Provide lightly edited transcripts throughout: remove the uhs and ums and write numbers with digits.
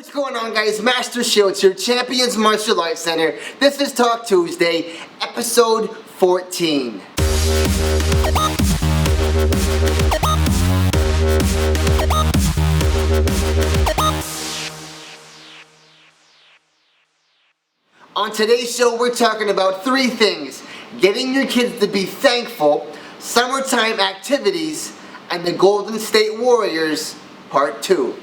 What's going on, guys? Master Shields here, Champions Martial Arts Center. This is Talk Tuesday, episode 14. On today's show, we're talking about three things: getting your kids to be thankful, summertime activities, and the Golden State Warriors, part 2.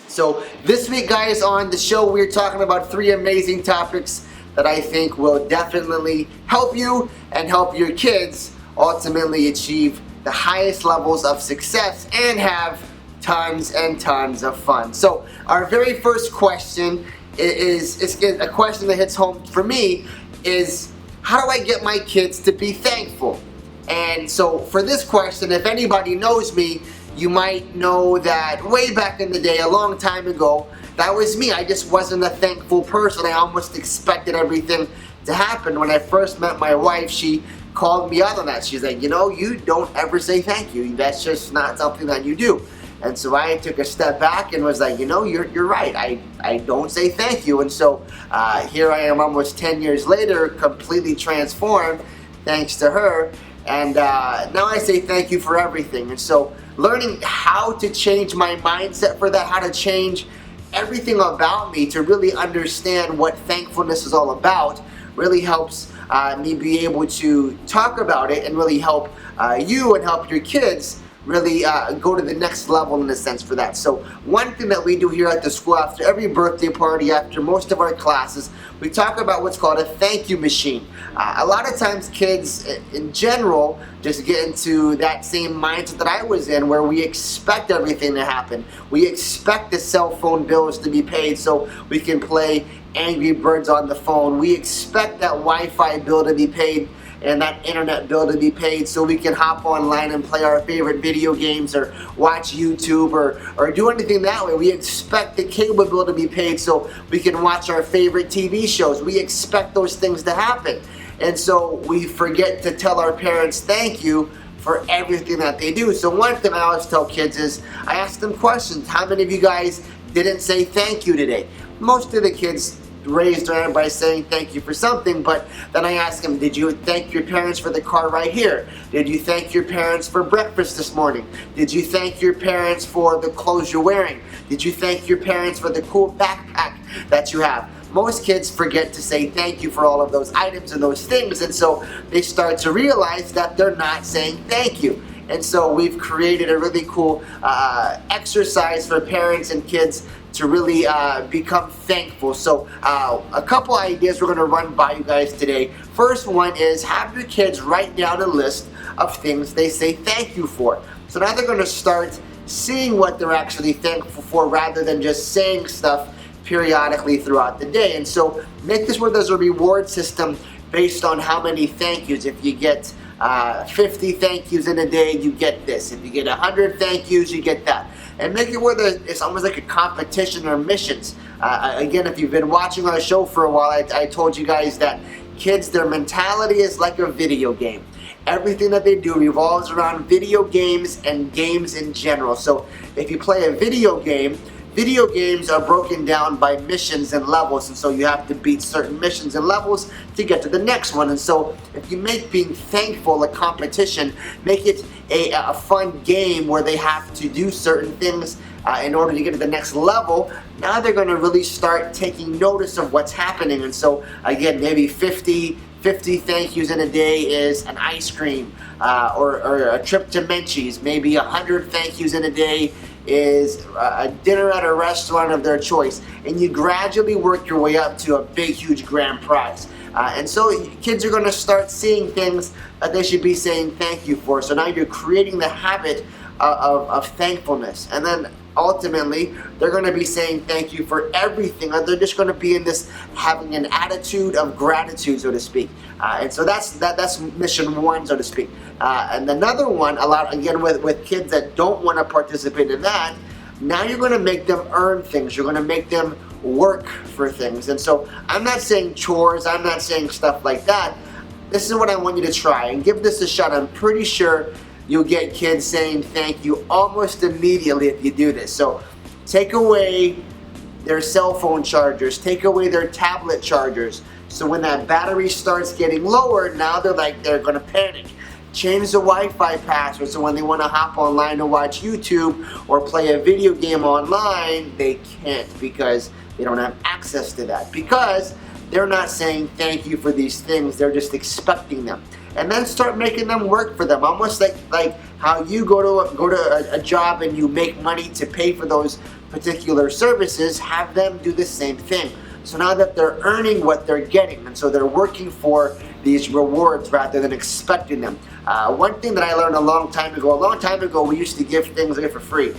So this week, guys, on the show, we're talking about three amazing topics that I think will definitely help you and help your kids ultimately achieve the highest levels of success and have tons and tons of fun. So our very first question is a question that hits home for me is, how do I get my kids to be thankful? And so for this question, if anybody knows me, you might know that way back in the day, a long time ago, that was me. I just wasn't a thankful person. I almost expected everything to happen. When I first met my wife, she called me out on that. She's like, you don't ever say thank you. That's just not something that you do. And so I took a step back and was like, you're right. I don't say thank you. And so here I am almost 10 years later, completely transformed thanks to her. And now I say thank you for everything. And so learning how to change my mindset for that, how to change everything about me to really understand what thankfulness is all about, really helps me be able to talk about it and really help you and help your kids really go to the next level in a sense for that. So one thing that we do here at the school after every birthday party, after most of our classes, we talk about what's called a thank you machine. A lot of times kids in general just get into that same mindset that I was in, where we expect everything to happen. We expect the cell phone bills to be paid so we can play Angry Birds on the phone. We expect that Wi-Fi bill to be paid and that internet bill to be paid so we can hop online and play our favorite video games or watch YouTube or do anything that way. We expect the cable bill to be paid so we can watch our favorite TV shows. We expect those things to happen. And so we forget to tell our parents thank you for everything that they do. So one thing I always tell kids is, I ask them questions. How many of you guys didn't say thank you today? Most of the kids raised their hand by saying thank you for something, but then I ask them, did you thank your parents for the car right here? Did you thank your parents for breakfast this morning? Did you thank your parents for the clothes you're wearing? Did you thank your parents for the cool backpack that you have? Most kids forget to say thank you for all of those items and those things, and so they start to realize that they're not saying thank you. And so we've created a really cool exercise for parents and kids to really become thankful. So a couple ideas we're going to run by you guys today. First one is, have your kids write down a list of things they say thank you for. So now they're going to start seeing what they're actually thankful for rather than just saying stuff periodically throughout the day. And so make this where there's a reward system based on how many thank yous. If you get 50 thank yous in a day, you get this. If you get 100 thank yous, you get that. And make it where it's almost like a competition or missions. Again, if you've been watching our show for a while, I told you guys that kids, their mentality is like a video game. Everything that they do revolves around video games and games in general. So if you play a video game, video games are broken down by missions and levels, and so you have to beat certain missions and levels to get to the next one. And so if you make being thankful a competition, make it a fun game where they have to do certain things in order to get to the next level, now they're going to really start taking notice of what's happening. And so again, maybe 50 thank yous in a day is an ice cream or a trip to Menchie's. Maybe 100 thank yous in a day is a dinner at a restaurant of their choice. And you gradually work your way up to a big, huge grand prize. And so kids are going to start seeing things that they should be saying thank you for. So now you're creating the habit of thankfulness. And then ultimately, they're going to be saying thank you for everything. They're just going to be in this, having an attitude of gratitude, so to speak. And so that's mission one, so to speak. And another one, again with kids that don't want to participate in that, now you're going to make them earn things. You're going to make them work for things. And so I'm not saying chores. I'm not saying stuff like that. This is what I want you to try and give this a shot. I'm pretty sure you'll get kids saying thank you almost immediately if you do this. So take away their cell phone chargers, take away their tablet chargers. So when that battery starts getting lower, now they're gonna panic. Change the Wi-Fi password so when they want to hop online to watch YouTube or play a video game online, they can't because they don't have access to that. Because they're not saying thank you for these things, they're just expecting them. And then start making them work for them, almost like how you go to a job and you make money to pay for those particular services. Have them do the same thing. So now that they're earning what they're getting, and so they're working for these rewards rather than expecting them. One thing that I learned a long time ago, we used to give things away for free.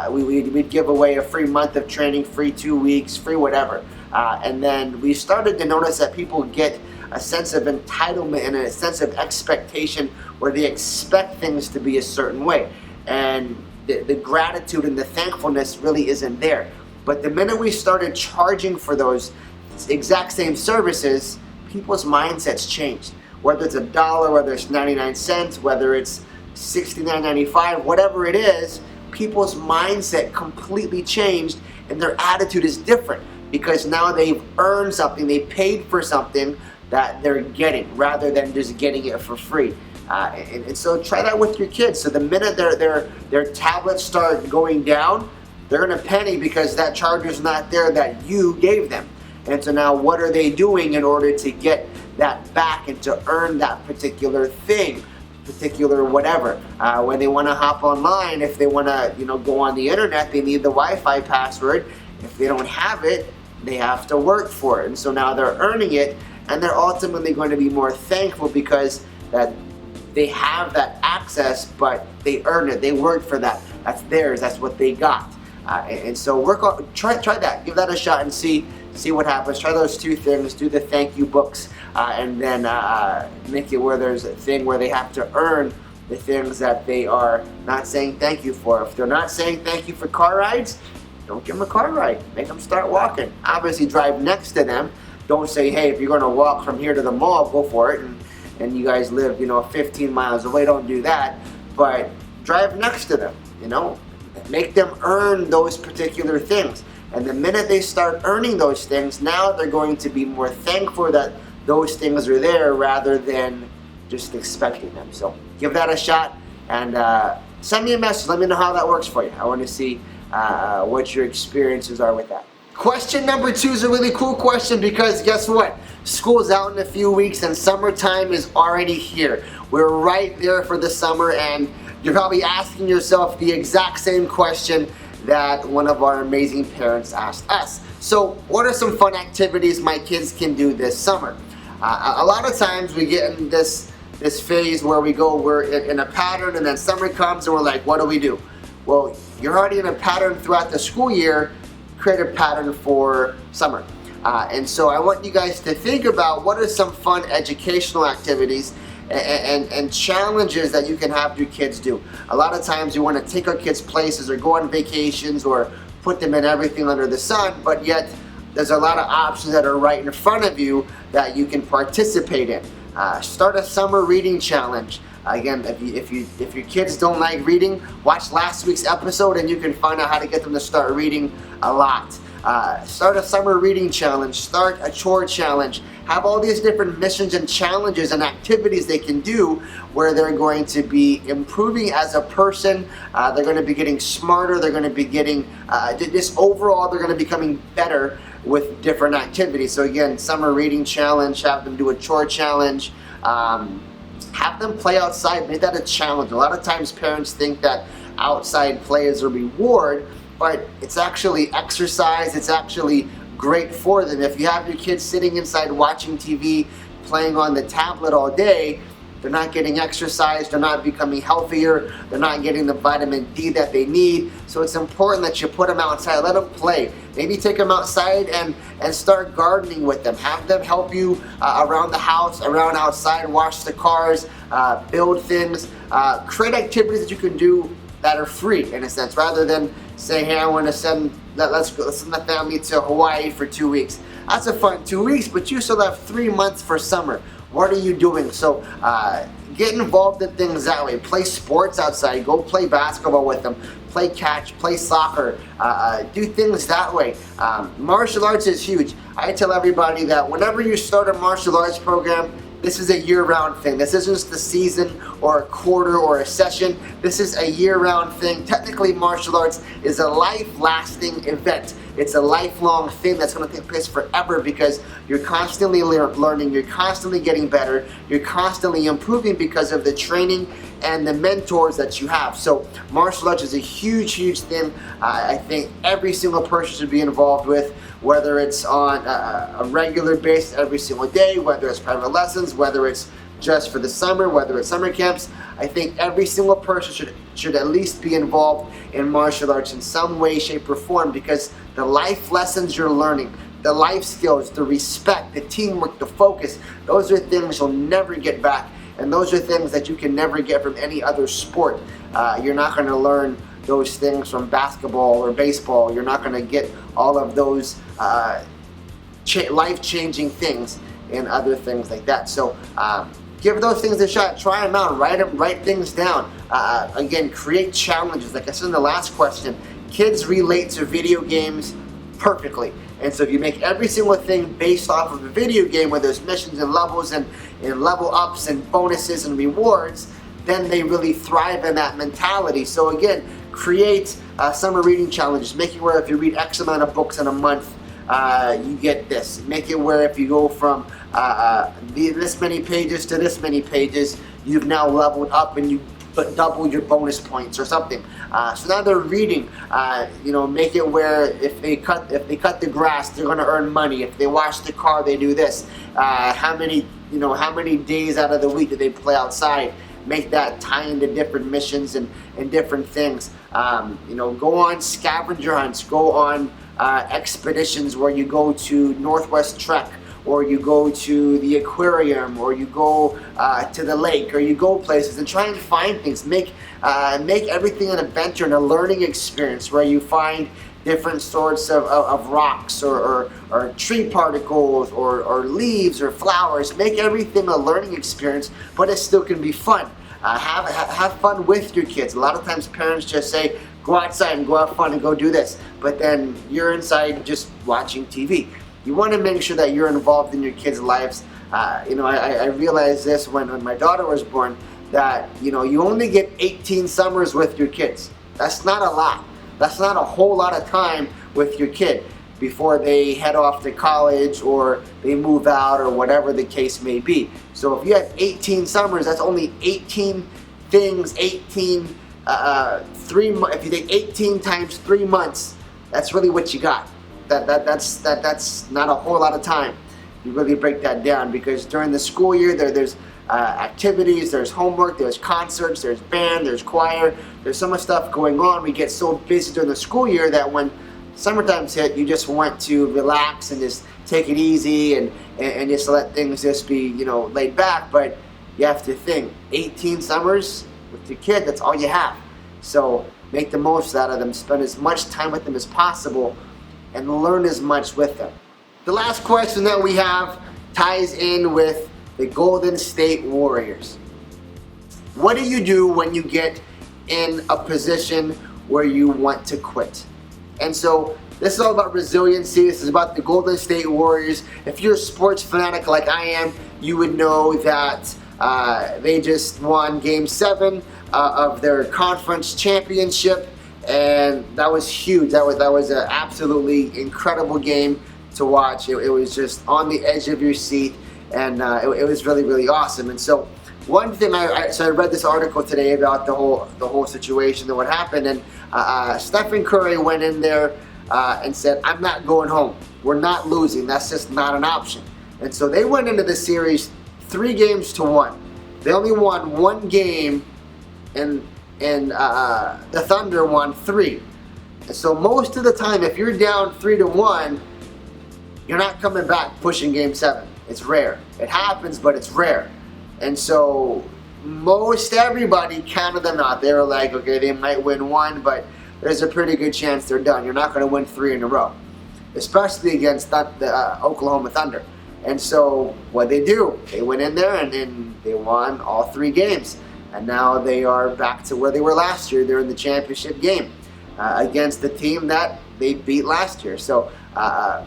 We'd give away a free month of training, free 2 weeks, free whatever. And then we started to notice that people get a sense of entitlement and a sense of expectation where they expect things to be a certain way. And the gratitude and the thankfulness really isn't there. But the minute we started charging for those exact same services, people's mindsets changed. Whether it's $1, whether it's 99 cents, whether it's $69.95, whatever it is, people's mindset completely changed and their attitude is different because now they've earned something, they paid for something that they're getting rather than just getting it for free. And so try that with your kids. So the minute their tablets start going down, they're gonna panic because that charger's not there that you gave them. And so now what are they doing in order to get that back and to earn that particular thing, particular whatever? When they wanna hop online, if they wanna go on the internet, they need the Wi-Fi password. If they don't have it, they have to work for it. And so now they're earning it and they're ultimately going to be more thankful because that they have that access, but they earned it, they worked for that. That's theirs, that's what they got. And so try that, give that a shot and see what happens. Try those two things, do the thank you books, and then make it where there's a thing where they have to earn the things that they are not saying thank you for. If they're not saying thank you for car rides, don't give them a car ride, make them start walking. Obviously drive next to them. Don't say, hey, if you're gonna walk from here to the mall, go for it, and you guys live 15 miles away, don't do that, but drive next to them, make them earn those particular things. And the minute they start earning those things, now they're going to be more thankful that those things are there rather than just expecting them. So give that a shot and send me a message. Let me know how that works for you. I want to see what your experiences are with that. Question number 2 is a really cool question because guess what? School's out in a few weeks and summertime is already here. We're right there for the summer and you're probably asking yourself the exact same question that one of our amazing parents asked us. So what are some fun activities my kids can do this summer? A lot of times we get in this phase where we're in a pattern and then summer comes and we're like, what do we do? Well, you're already in a pattern throughout the school year, create a pattern for summer. And so I want you guys to think about what are some fun educational activities and challenges that you can have your kids do. A lot of times we want to take our kids places or go on vacations or put them in everything under the sun, but yet there's a lot of options that are right in front of you that you can participate in. Start a summer reading challenge. Again, if your kids don't like reading, watch last week's episode and you can find out how to get them to start reading a lot. Start a summer reading challenge, start a chore challenge, have all these different missions and challenges and activities they can do where they're going to be improving as a person, they're going to be getting smarter, they're going to be getting, just overall they're going to be becoming better with different activities. So again, summer reading challenge, have them do a chore challenge, have them play outside, make that a challenge. A lot of times parents think that outside play is a reward, but it's actually exercise, it's actually great for them. If you have your kids sitting inside watching TV, playing on the tablet all day, they're not getting exercise, they're not becoming healthier, they're not getting the vitamin D that they need. So it's important that you put them outside, let them play. Maybe take them outside and start gardening with them. Have them help you around the house, around outside, wash the cars, build things, create activities that you can do that are free in a sense, rather than say, hey, I want to send the family to Hawaii for 2 weeks. That's a fun 2 weeks, but you still have 3 months for summer. What are you doing? So get involved in things that way. Play sports outside. Go play basketball with them. play catch, play soccer, do things that way. Martial arts is huge. I tell everybody that whenever you start a martial arts program, this is a year-round thing. This isn't just a season or a quarter or a session. This is a year-round thing. Technically, martial arts is a life-lasting event. It's a lifelong thing that's going to take place forever because you're constantly learning, you're constantly getting better, you're constantly improving because of the training and the mentors that you have. So martial arts is a huge, huge thing. I think every single person should be involved with, whether it's on a regular basis every single day, whether it's private lessons, whether it's just for the summer, whether it's summer camps. I think every single person should at least be involved in martial arts in some way, shape, or form, because the life lessons you're learning, the life skills, the respect, the teamwork, the focus, those are things you'll never get back. And those are things that you can never get from any other sport. You're not going to learn those things from basketball or baseball. You're not going to get all of those life-changing things and other things like that. So give those things a shot. Try them out. Write things down. Again, create challenges. Like I said in the last question, kids relate to video games perfectly. And so if you make every single thing based off of a video game where there's missions and levels and level ups and bonuses and rewards, then they really thrive in that mentality. So again, create summer reading challenges. Make it where if you read X amount of books in a month, you get this. Make it where if you go from this many pages to this many pages, you've now leveled up and you double your bonus points or something. So now they're reading. Make it where if they cut the grass, they're going to earn money. If they wash the car, they do this. How many days out of the week do they play outside? Make that tie into different missions and different things. Go on scavenger hunts. Go on expeditions where you go to Northwest Trek, or you go to the aquarium, or you go to the lake, or you go places and try and find things. Make everything an adventure and a learning experience where you find different sorts of rocks or tree particles or leaves or flowers. Make everything a learning experience, but it still can be fun. Have fun with your kids. A lot of times parents just say, go outside and go have fun and go do this, but then you're inside just watching TV. You want to make sure that you're involved in your kids' lives. I realized this when my daughter was born, that you only get 18 summers with your kids. That's not a lot. That's not a whole lot of time with your kid before they head off to college or they move out or whatever the case may be. So if you have 18 summers, that's only 18 things, 18, 3 months. If you take 18 times 3 months, that's really what you got. That's not a whole lot of time. You really break that down, because during the school year there's activities, there's homework, there's concerts, there's band, there's choir, there's so much stuff going on. We get so busy during the school year that when summertime's hit, you just want to relax and just take it easy and just let things just be laid back. But you have to think, 18 summers with your kid, that's all you have. So make the most out of them. Spend as much time with them as possible and learn as much with them. The last question that we have ties in with the Golden State Warriors. What do you do when you get in a position where you want to quit? And so this is all about resiliency. This is about the Golden State Warriors. If you're a sports fanatic like I am, you would know that they just won Game 7 of their conference championship. And that was huge. That was an absolutely incredible game to watch. It was just on the edge of your seat, and it was really, really awesome. And so one thing, I read this article today about the whole situation and what happened, and Stephen Curry went in there and said, "I'm not going home. We're not losing. That's just not an option." And so they went into the series 3-1. They only won 1 game, and the Thunder won 3. And so most of the time, if you're down 3-1, you're not coming back pushing Game 7. It's rare. It happens, but it's rare. And so most everybody counted them out. They were like, okay, they might win 1, but there's a pretty good chance they're done. You're not going to win 3 in a row, especially against the Oklahoma Thunder. And so what they do, they went in there and then they won all 3 games. And now they are back to where they were last year. They're in the championship game. against the team that they beat last year. So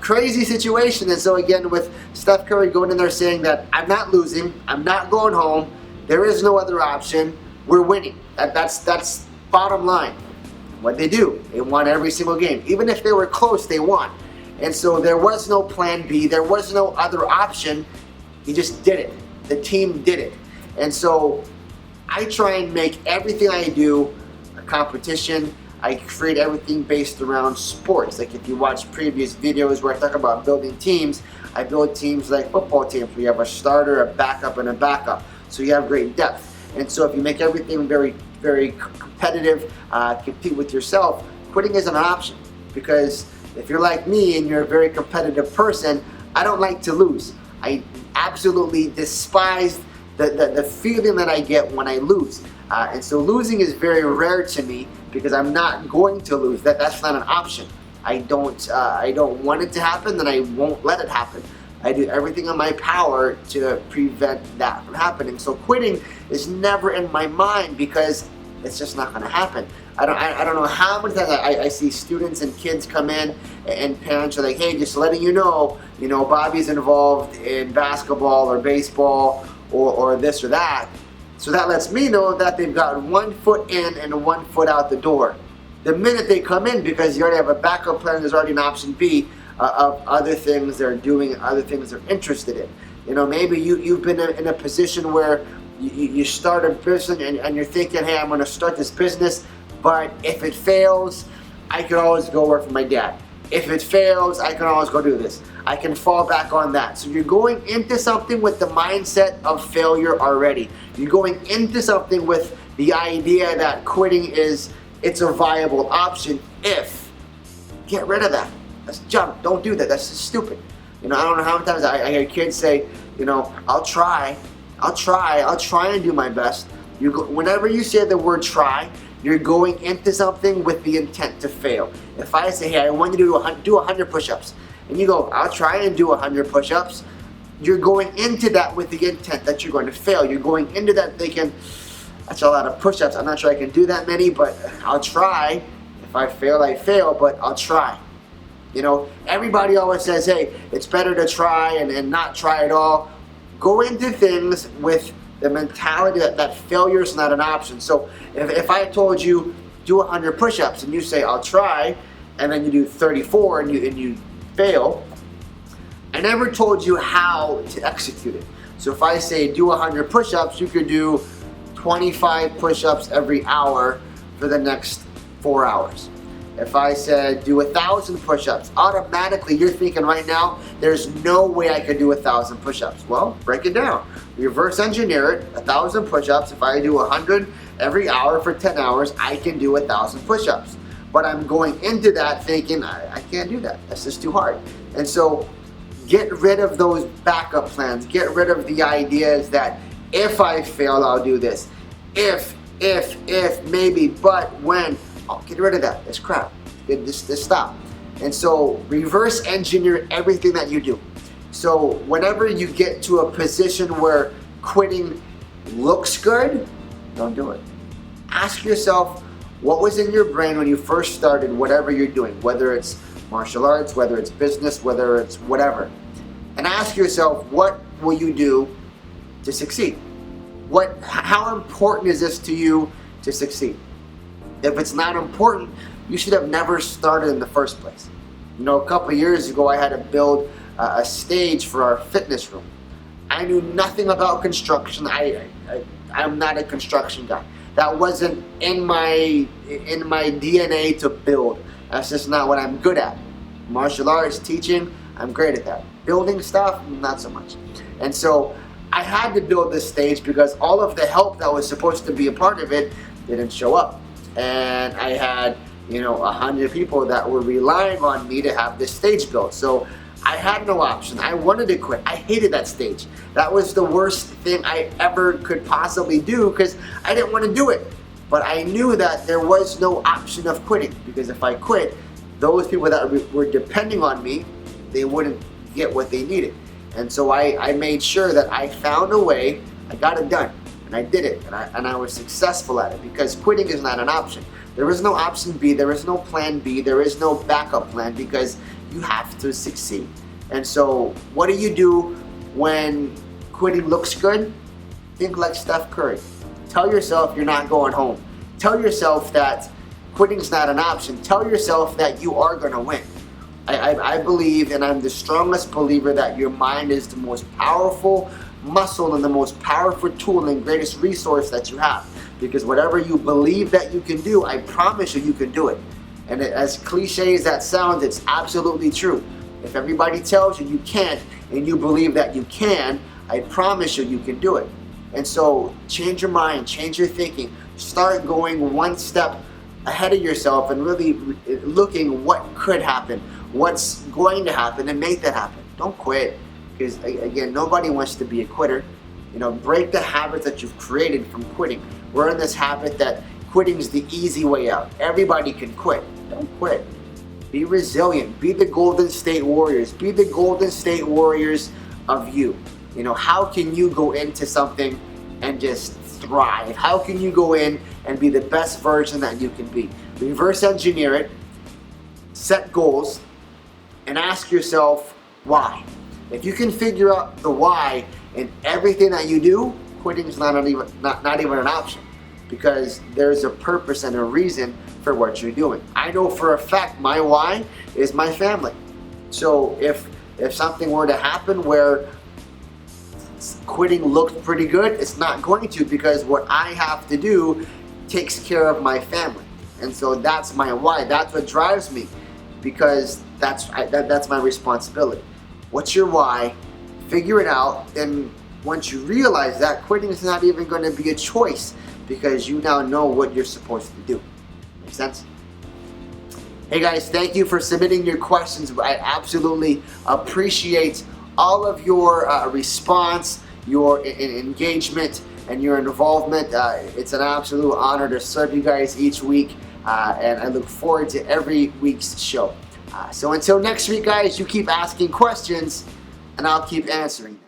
crazy situation. And so again, with Steph Curry going in there saying that I'm not losing, I'm not going home, there is no other option, we're winning. That's bottom line. What they do, they won every single game. Even if they were close, they won. And so there was no plan B, there was no other option. He just did it. The team did it. And so I try and make everything I do a competition. I create everything based around sports. Like if you watch previous videos where I talk about building teams, I build teams like football teams where you have a starter, a backup, and a backup. So you have great depth. And so if you make everything very, very competitive, compete with yourself, quitting isn't an option. Because if you're like me and you're a very competitive person, I don't like to lose. I absolutely despise the feeling that I get when I lose. And so losing is very rare to me because I'm not going to lose. That's not an option. I don't want it to happen, and I won't let it happen. I do everything in my power to prevent that from happening. So quitting is never in my mind because it's just not going to happen. I don't know how many times I see students and kids come in and parents are like, hey, just letting you know, Bobby's involved in basketball or baseball or this or that. So that lets me know that they've got 1 foot in and 1 foot out the door. The minute they come in, because you already have a backup plan, there's already an option B of other things they're doing, other things they're interested in. Maybe you've been in a position where you start a business and you're thinking, hey, I'm going to start this business, but if it fails, I can always go work for my dad. If it fails, I can always go do this. I can fall back on that. So you're going into something with the mindset of failure already. You're going into something with the idea that quitting it's a viable option if. Get rid of that. Let's jump. Don't do that. That's just stupid. I don't know how many times I hear kids say, I'll try and do my best. Whenever you say the word try, you're going into something with the intent to fail. If I say, hey, I want you to do 100 push-ups, and you go, I'll try and do 100 push-ups, you're going into that with the intent that you're going to fail. You're going into that thinking, that's a lot of push-ups. I'm not sure I can do that many, but I'll try. If I fail, I fail, but I'll try. Everybody always says, hey, it's better to try and not try at all. Go into things with the mentality that failure is not an option. So if I told you do 100 push-ups and you say I'll try, and then you do 34 and you fail, I never told you how to execute it. So if I say do 100 push-ups, you could do 25 push-ups every hour for the next 4 hours. If I said do 1,000 push-ups, automatically you're thinking right now, there's no way I could do 1,000 push-ups. Well, break it down. Reverse engineer it, 1,000 push-ups. If I do 100 every hour for 10 hours, I can do 1,000 push-ups. But I'm going into that thinking, I can't do that. That's just too hard. And so get rid of those backup plans. Get rid of the ideas that if I fail, I'll do this. If, maybe, but, when. Oh, get rid of that. That's crap. Just stop. And so reverse engineer everything that you do. So whenever you get to a position where quitting looks good, don't do it. Ask yourself what was in your brain when you first started whatever you're doing, whether it's martial arts, whether it's business, whether it's whatever. And ask yourself, what will you do to succeed? How important is this to you to succeed? If it's not important, you should have never started in the first place. A couple of years ago, I had to build a stage for our fitness room. I knew nothing about construction. I'm not a construction guy. That wasn't in my DNA to build. That's just not what I'm good at. Martial arts, teaching, I'm great at that. Building stuff, not so much. And so I had to build this stage because all of the help that was supposed to be a part of it didn't show up. And I had 100 people that were relying on me to have this stage built. So I had no option. I wanted to quit. I hated that stage. That was the worst thing I ever could possibly do because I didn't want to do it. But I knew that there was no option of quitting because if I quit, those people that were depending on me, they wouldn't get what they needed. And so I made sure that I found a way, I got it done. And I did it, and I was successful at it because quitting is not an option. There is no option B, there is no plan B, there is no backup plan, because you have to succeed. And so what do when quitting looks good? Think like Steph Curry. Tell yourself you're not going home. Tell yourself that quitting's not an option. Tell yourself that you are going to win. I believe, and I'm the strongest believer, that your mind is the most powerful muscle and the most powerful tool and greatest resource that you have. Because whatever you believe that you can do, I promise you can do it. And as cliche as that sounds, it's absolutely true. If everybody tells you you can't and you believe that you can, I promise you can do it. And so change your mind, change your thinking, start going one step ahead of yourself and really looking what could happen, what's going to happen, and make that happen. Don't quit, because again, nobody wants to be a quitter. Break the habits that you've created from quitting. We're in this habit that quitting is the easy way out. Everybody can quit. Don't quit. Be resilient. Be the Golden State Warriors. Be the Golden State Warriors of you. How can you go into something and just thrive? How can you go in and be the best version that you can be? Reverse engineer it, set goals, and ask yourself why. If you can figure out the why in everything that you do, quitting is not even an option, because there's a purpose and a reason for what you're doing. I know for a fact my why is my family. So if something were to happen where quitting looked pretty good, it's not going to, because what I have to do takes care of my family. And so that's my why. That's what drives me, because that's my responsibility. What's your why? Figure it out, and once you realize that, quitting is not even going to be a choice, because you now know what you're supposed to do. Make sense? Hey guys, thank you for submitting your questions. I absolutely appreciate all of your response, your engagement, and your involvement. It's an absolute honor to serve you guys each week, and I look forward to every week's show. So until next week, guys, you keep asking questions, and I'll keep answering them.